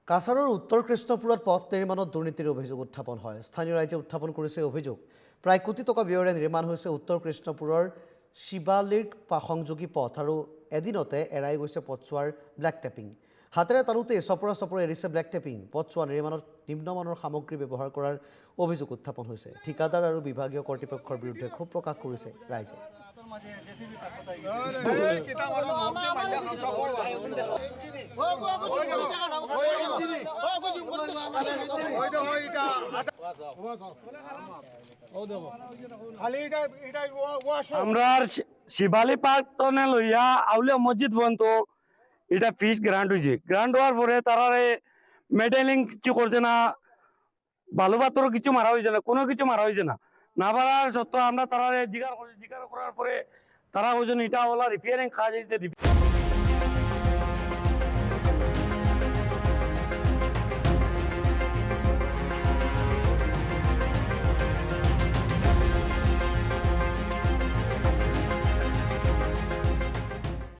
কাছাৰৰ উত্তৰ কৃষ্ণপুৰত পথ নিৰ্মাণত দুৰ্নীতিৰ অভিযোগ উত্থাপন হয়। স্থানীয় ৰাইজে উত্থাপন কৰিছে অভিযোগ। প্ৰায় কোটি টকা ব্যয়েৰে নিৰ্মাণ হৈছে উত্তৰ কৃষ্ণপুৰৰ শিৱালিক সংযোগী পথ আৰু এদিনতে এৰাই গৈছে পথছোৱাৰ ব্লেক টেপিং। হাতেৰে টানোতে চপৰা এৰিছে ব্লেক টেপিং। পথছোৱা নিৰ্মাণত নিম্নমানৰ সামগ্ৰী ব্যৱহাৰ কৰাৰ অভিযোগ উত্থাপন হৈছে। ঠিকাদাৰ আৰু বিভাগীয় কৰ্তৃপক্ষৰ বিৰুদ্ধে ক্ষোভ প্ৰকাশ কৰিছে ৰাইজে। আমরা শিবালী পার্ক তনে লইয়া আউলিয়া মসজিদ পর্যন্ত এটা ফিস গ্রান্ট হয়েছে। গ্রান্ট হওয়ার পরে তারা মেডেলিং কিছু করছে না, বালু পাথরও কিছু মারা হয়েছে না, কোনো কিছু মারা হয়েছে না। না পারার সত্ত্বেও আমরা তারা জিজ্ঞাসা করার পরে তারা ওই জন্য এটা ওলা রিপেয়ারিং কাজ হয়েছে।